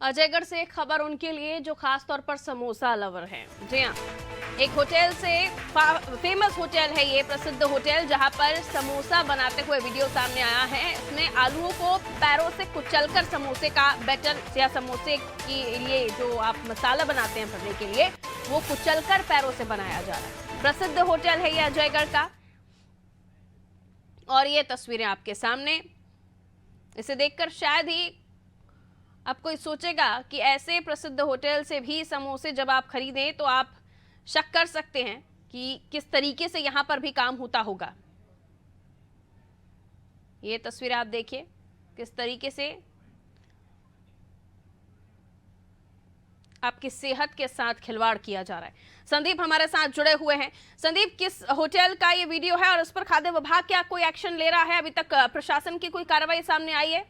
अजयगढ़ से एक खबर उनके लिए जो खास तौर पर समोसा लवर हैं। जी हाँ, एक होटल से फेमस होटल है ये, प्रसिद्ध होटल, जहां पर समोसा बनाते हुए वीडियो सामने आया है। इसमें आलूओं को पैरों से कुचलकर समोसे का बैटर या समोसे के लिए जो आप मसाला बनाते हैं भरने के लिए, वो कुचलकर पैरों से बनाया जा रहा है। प्रसिद्ध होटल है ये अजयगढ़ का, और ये तस्वीरें आपके सामने। इसे देखकर शायद ही अब कोई सोचेगा कि ऐसे प्रसिद्ध होटल से भी समोसे जब आप खरीदें तो आप शक कर सकते हैं कि किस तरीके से यहां पर भी काम होता होगा। ये तस्वीर आप देखिए किस तरीके से आपकी सेहत के साथ खिलवाड़ किया जा रहा है। संदीप हमारे साथ जुड़े हुए हैं। संदीप, किस होटल का ये वीडियो है और उस पर खाद्य विभाग क्या कोई एक्शन ले रहा है? अभी तक प्रशासन की कोई कार्रवाई सामने आई है?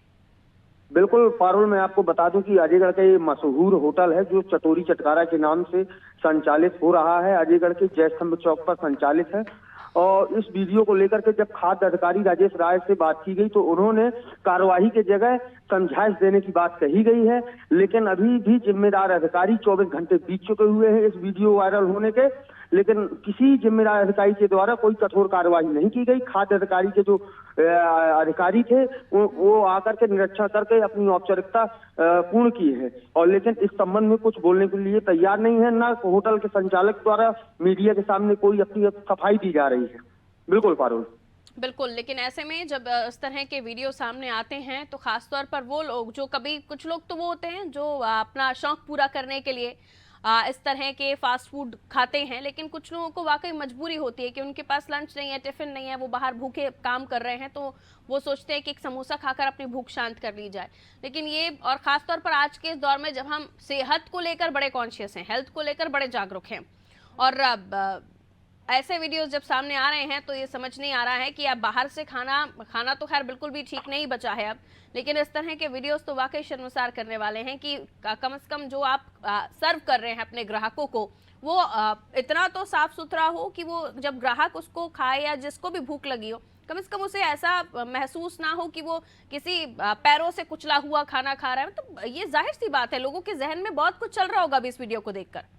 बिल्कुल पारुल, मैं आपको बता दूं कि अजयगढ़ का ये मशहूर होटल है जो चटोरी चटकारा के नाम से संचालित हो रहा है। अजयगढ़ के जय स्तंभ चौक पर संचालित है। और इस वीडियो को लेकर के जब खाद्य अधिकारी राजेश राय से बात की गई तो उन्होंने कार्यवाही के जगह समझाइश देने की बात कही गई है। लेकिन अभी भी जिम्मेदार अधिकारी 24 घंटे बीत चुके हुए हैं इस वीडियो वायरल होने के, लेकिन किसी जिम्मेदार अधिकारी के द्वारा कोई कठोर कार्रवाई नहीं की गई। खाद्य अधिकारी के जो अधिकारी थे वो आकर के निरीक्षण करके अपनी औपचारिकता पूर्ण की है, और लेकिन इस संबंध में कुछ बोलने के लिए तैयार नहीं है। ना होटल के संचालक द्वारा मीडिया के सामने कोई अपनी सफाई दी जा रही है। बिल्कुल पारुल। बिल्कुल, लेकिन ऐसे में जब इस तरह के वीडियो सामने आते हैं तो खासतौर पर वो लोग जो कभी, कुछ लोग तो वो होते हैं जो अपना शौक पूरा करने के लिए इस तरह के फास्ट फूड खाते हैं, लेकिन कुछ लोगों को वाकई मजबूरी होती है कि उनके पास लंच नहीं है, टिफिन नहीं है, वो बाहर भूखे काम कर रहे हैं, तो वो सोचते हैं कि एक समोसा खाकर अपनी भूख शांत कर ली जाए। लेकिन ये, और खासतौर पर आज के इस दौर में जब हम सेहत को लेकर बड़े कॉन्शियस हैं, हेल्थ को लेकर बड़े जागरूक हैं, और ऐसे वीडियोस जब सामने आ रहे हैं तो ये समझ नहीं आ रहा है कि आप बाहर से खाना तो खैर बिल्कुल भी ठीक नहीं बचा है अब, लेकिन इस तरह के वीडियोस तो वाकई शर्मसार करने वाले हैं कि कम से कम जो आप सर्व कर रहे हैं अपने ग्राहकों को, वो इतना तो साफ सुथरा हो कि वो जब ग्राहक उसको खाए या जिसको भी भूख लगी हो, कम से कम उसे ऐसा महसूस ना हो कि वो किसी पैरों से कुचला हुआ खाना खा रहा है। तो ये जाहिर सी बात है, लोगों के जहन में बहुत कुछ चल रहा होगा अभी इस वीडियो को देखकर।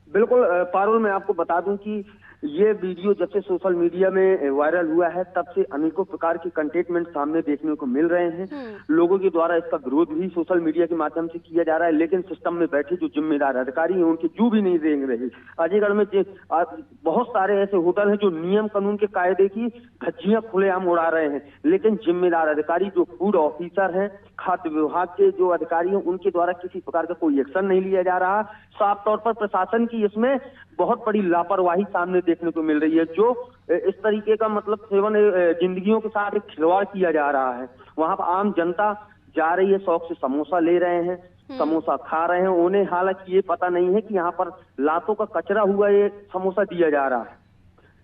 बिल्कुल पारुल, मैं आपको बता दूं कि ये वीडियो जब से सोशल मीडिया में वायरल हुआ है तब से अनेकों प्रकार के कंटेनमेंट सामने देखने को मिल रहे हैं। लोगों के द्वारा इसका विरोध भी सोशल मीडिया के माध्यम से किया जा रहा है, लेकिन सिस्टम में बैठे जो जिम्मेदार अधिकारी हैं उनके जू भी नहीं देंगे रहे। अजयगढ़ में बहुत सारे ऐसे होटल हैं जो नियम कानून के कायदे की धज्जियां खुलेआम उड़ा रहे हैं, लेकिन जिम्मेदार अधिकारी जो फूड ऑफिसर हैं, खाद्य विभाग के जो अधिकारी हैं, उनके द्वारा किसी प्रकार का कोई एक्शन नहीं लिया जा रहा। साफ तौर पर प्रशासन की इसमें बहुत बड़ी लापरवाही सामने देखने को मिल रही है, जो इस तरीके का मतलब सेवन जिंदगियों के साथ एक खिलवाड़ किया जा रहा है। वहां पर आम जनता जा रही है, शौक से समोसा ले रहे हैं, समोसा खा रहे हैं, उन्हें हालांकि ये पता नहीं है कि यहाँ पर लातों का कचरा हुआ ये समोसा दिया जा रहा है।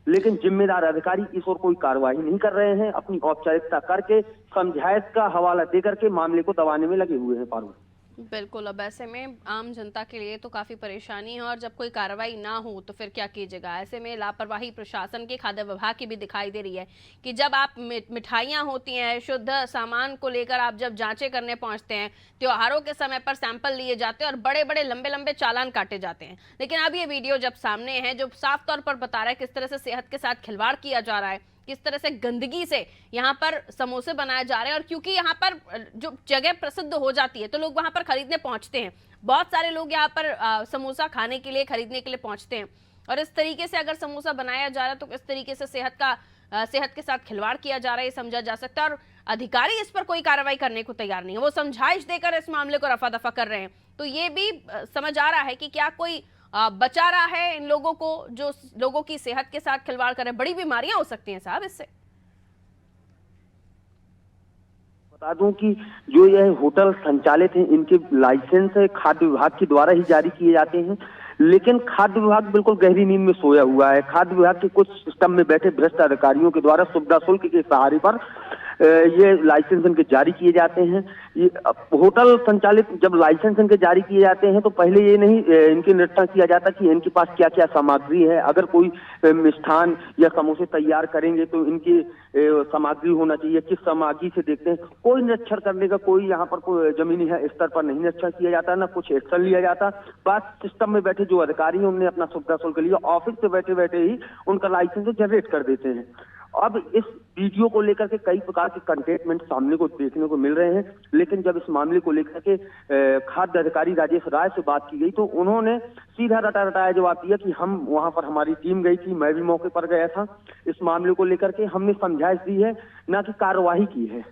लेकिन जिम्मेदार अधिकारी इस ओर कोई कार्रवाई नहीं कर रहे हैं, अपनी औपचारिकता करके समझाइश का हवाला देकर के मामले को दबाने में लगे हुए हैं पारुल। बिल्कुल, अब ऐसे में आम जनता के लिए तो काफी परेशानी है, और जब कोई कार्रवाई ना हो तो फिर क्या कीजिएगा। ऐसे में लापरवाही प्रशासन की, खाद्य विभाग की भी दिखाई दे रही है कि जब आप मिठाइयाँ होती हैं, शुद्ध सामान को लेकर आप जब जांचें करने पहुंचते हैं, त्योहारों के समय पर सैंपल लिए जाते हैं और बड़े बड़े लंबे लंबे चालान काटे जाते हैं। लेकिन अब ये वीडियो जब सामने है जो साफ तौर पर बता रहा है किस तरह से सेहत के साथ खिलवाड़ किया जा रहा है, किस तरह से गंदगी से यहाँ पर समोसे बनाए जा रहे हैं, और क्योंकि यहाँ पर जो जगह प्रसिद्ध हो जाती है तो लोग वहां पर खरीदने पहुंचते हैं, बहुत सारे लोग यहाँ पर समोसा खाने के लिए, खरीदने के लिए पहुंचते हैं, और इस तरीके से अगर समोसा बनाया जा रहा है तो इस तरीके से सेहत के साथ खिलवाड़ किया जा रहा है, ये समझा जा सकता है। और अधिकारी इस पर कोई कार्रवाई करने को तैयार नहीं है, वो समझाइश देकर इस मामले को रफा दफा कर रहे हैं। तो ये भी समझ आ रहा है कि क्या कोई बचा रहा है इन लोगों को जो लोगों की सेहत के साथ खिलवाड़ कर रहे हैं। बड़ी बीमारियां हो सकती हैं साहब इससे। बता दूं कि जो यह होटल संचालित हैं इनके लाइसेंस है खाद्य विभाग के द्वारा ही जारी किए जाते हैं, लेकिन खाद्य विभाग बिल्कुल गहरी नींद में सोया हुआ है। खाद्य विभाग के कुछ सिस्टम में बैठे भ्रष्ट अधिकारियों के द्वारा सुविधा शुल्क के सहारे पर ये लाइसेंस इनके जारी किए जाते हैं। ये होटल संचालित जब लाइसेंस इनके जारी किए जाते हैं तो पहले ये नहीं इनके निरीक्षण किया जाता कि इनके पास क्या क्या सामग्री है। अगर कोई मिष्ठान या समोसे तैयार करेंगे तो इनकी सामग्री होना चाहिए, किस सामग्री से देखते हैं। कोई निरीक्षण करने का कोई यहाँ पर कोई जमीनी स्तर पर नहीं निरीक्षण किया जाता, ना कुछ एक्शन लिया जाता। बस सिस्टम में बैठे जो अधिकारी हैं उन्होंने अपना सुविधा शुल्क लिया, ऑफिस से बैठे बैठे ही उनका लाइसेंस जनरेट कर देते हैं। अब इस वीडियो को लेकर के कई प्रकार के कंटेनमेंट सामने को देखने को मिल रहे हैं, लेकिन जब इस मामले को लेकर के खाद्य अधिकारी राजेश राय से बात की गई तो उन्होंने सीधा रटाया जवाब दिया कि हम वहां पर हमारी टीम गई थी, मैं भी मौके पर गया था। इस मामले को लेकर के हमने समझाइश दी है, ना कि कार्रवाई की है।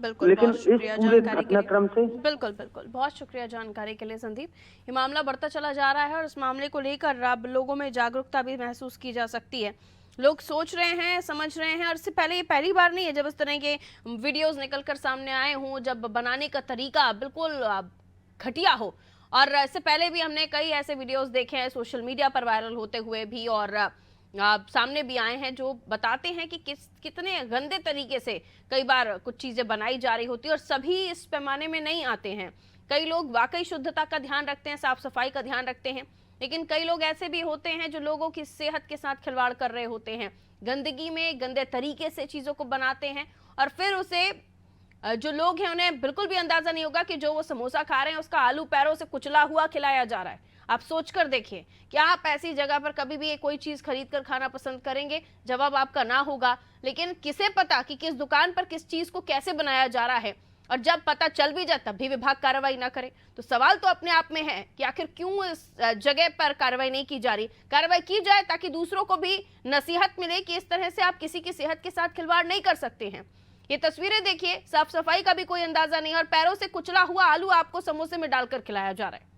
बिल्कुल, लेकिन बहुत शुक्रिया इस पूरे जानकारी के घटनाक्रम से लिए। बिल्कुल बिल्कुल, बहुत शुक्रिया जानकारी के लिए संदीप। ये मामला बढ़ता चला जा रहा है और इस मामले को लेकर अब लोगों में जागरूकता भी महसूस की जा सकती है। लोग सोच रहे हैं, समझ रहे हैं, और इससे पहले ये पहली बार नहीं है जब इस तरह के वीडियोस निकलकर सामने आए हों, जब बनाने का तरीका बिल्कुल घटिया हो। और इससे पहले भी हमने कई ऐसे वीडियोस देखे हैं सोशल मीडिया पर वायरल होते हुए भी, और सामने भी आए हैं जो बताते हैं कि कितने गंदे तरीके से कई बार कुछ चीजें बनाई जा रही होती है, और सभी इस पैमाने में नहीं आते हैं। कई लोग वाकई शुद्धता का ध्यान रखते हैं, साफ सफाई का ध्यान रखते हैं, लेकिन कई लोग ऐसे भी होते हैं जो लोगों की सेहत के साथ खिलवाड़ कर रहे होते हैं, गंदगी में गंदे तरीके से चीजों को बनाते हैं, और फिर उसे जो लोग हैं उन्हें बिल्कुल भी अंदाजा नहीं होगा कि जो वो समोसा खा रहे हैं उसका आलू पैरों से कुचला हुआ खिलाया जा रहा है। आप सोचकर देखिए, क्या आप ऐसी जगह पर कभी भी कोई चीज खरीद कर खाना पसंद करेंगे? जवाब आपका ना होगा। लेकिन किसे पता कि किस दुकान पर किस चीज को कैसे बनाया जा रहा है, और जब पता चल भी जाए तब भी विभाग कार्रवाई ना करे। तो सवाल तो अपने आप में है कि आखिर क्यों इस जगह पर कार्रवाई नहीं की जा रही। कार्रवाई की जाए ताकि दूसरों को भी नसीहत मिले कि इस तरह से आप किसी की सेहत के साथ खिलवाड़ नहीं कर सकते हैं। ये तस्वीरें देखिए, साफ सफाई का भी कोई अंदाजा नहीं, और पैरों से कुचला हुआ आलू आपको समोसे में डालकर खिलाया जा रहा है।